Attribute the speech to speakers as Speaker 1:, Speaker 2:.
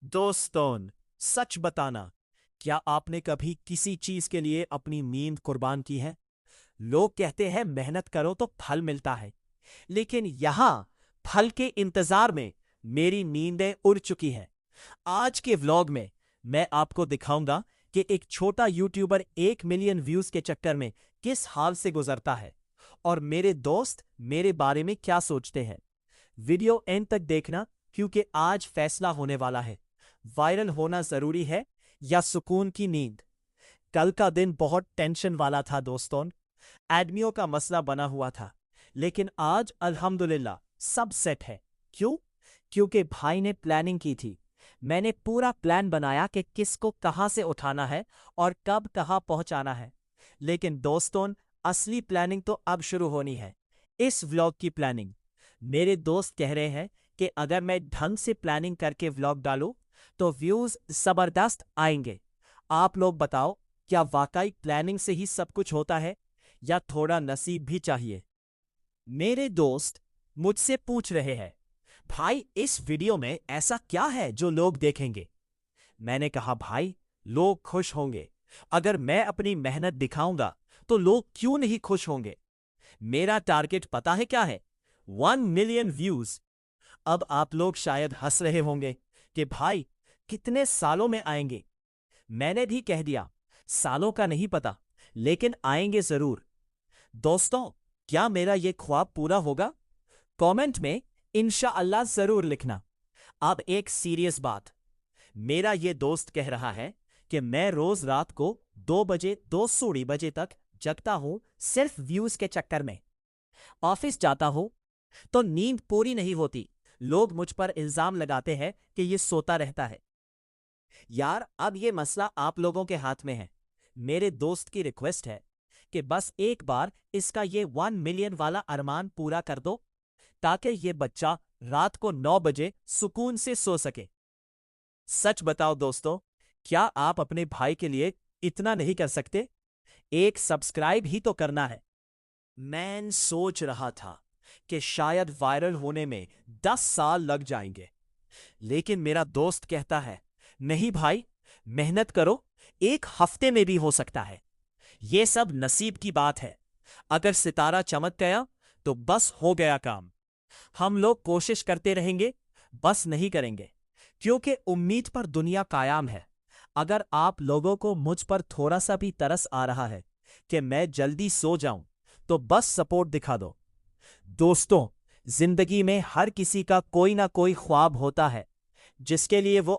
Speaker 1: दोस्तों, सच बताना, क्या आपने कभी किसी चीज के लिए अपनी नींद कुर्बान की है? लोग कहते हैं मेहनत करो तो फल मिलता है, लेकिन यहां फल के इंतजार में मेरी नींदें उड़ चुकी हैं। आज के व्लॉग में मैं आपको दिखाऊंगा कि एक छोटा यूट्यूबर 1 मिलियन व्यूज के चक्कर में किस हाल से गुजरता है और मेरे दोस्त मेरे बारे में क्या सोचते हैं। वीडियो एंड तक देखना, क्योंकि आज फैसला होने वाला है, वायरल होना जरूरी है या सुकून की नींद। कल का दिन बहुत टेंशन वाला था दोस्तों। एडमियो का मसला बना हुआ था, लेकिन आज अल्हम्दुलिल्लाह सब सेट है। क्यों? क्योंकि भाई ने प्लानिंग की थी। मैंने पूरा प्लान बनाया कि किसको कहां से उठाना है और कब कहां पहुंचाना है। लेकिन दोस्तों, असली प्लानिंग तो अब शुरू होनी है। इस व्लॉग की प्लानिंग। मेरे दोस्त कह रहे हैं कि अगर मैं ढंग से प्लानिंग करके व्लॉग डालूं तो व्यूज जबरदस्त आएंगे। आप लोग बताओ, क्या वाकई प्लानिंग से ही सब कुछ होता है या थोड़ा नसीब भी चाहिए? मेरे दोस्त मुझसे पूछ रहे हैं, भाई इस वीडियो में ऐसा क्या है जो लोग देखेंगे? मैंने कहा, भाई लोग खुश होंगे। अगर मैं अपनी मेहनत दिखाऊंगा तो लोग क्यों नहीं खुश होंगे? मेरा टारगेट पता है क्या है? 1 मिलियन व्यूज। अब आप लोग शायद हंस रहे होंगे कि भाई कितने सालों में आएंगे। मैंने भी कह दिया, सालों का नहीं पता, लेकिन आएंगे जरूर। दोस्तों, क्या मेरा ये ख्वाब पूरा होगा? कमेंट में इंशाअल्लाह जरूर लिखना। अब एक सीरियस बात। मेरा ये दोस्त कह रहा है कि मैं रोज रात को 2 बजे 2:30 बजे तक जगता हूं सिर्फ व्यूज के चक्कर में। ऑफिस जाता हूं तो नींद पूरी नहीं होती। लोग मुझ पर इल्जाम लगाते हैं कि ये सोता रहता है। यार, अब ये मसला आप लोगों के हाथ में है। मेरे दोस्त की रिक्वेस्ट है कि बस एक बार इसका ये 1 मिलियन वाला अरमान पूरा कर दो, ताकि ये बच्चा रात को 9 बजे सुकून से सो सके। सच बताओ दोस्तों, क्या आप अपने भाई के लिए इतना नहीं कर सकते? एक सब्सक्राइब ही तो करना है। मैं सोच रहा था कि शायद वायरल होने में 10 साल लग जाएंगे, लेकिन मेरा दोस्त कहता है, नहीं भाई, मेहनत करो, 1 हफ्ते में भी हो सकता है। ये सब नसीब की बात है। अगर सितारा चमक गया तो बस हो गया काम। हम लोग कोशिश करते रहेंगे, बस नहीं करेंगे, क्योंकि उम्मीद पर दुनिया कायम है। अगर आप लोगों को मुझ पर थोड़ा सा भी तरस आ रहा है कि मैं जल्दी सो जाऊं, तो बस सपोर्ट दिखा दो। दोस्तों, जिंदगी में हर किसी का कोई ना कोई ख्वाब होता है जिसके लिए वो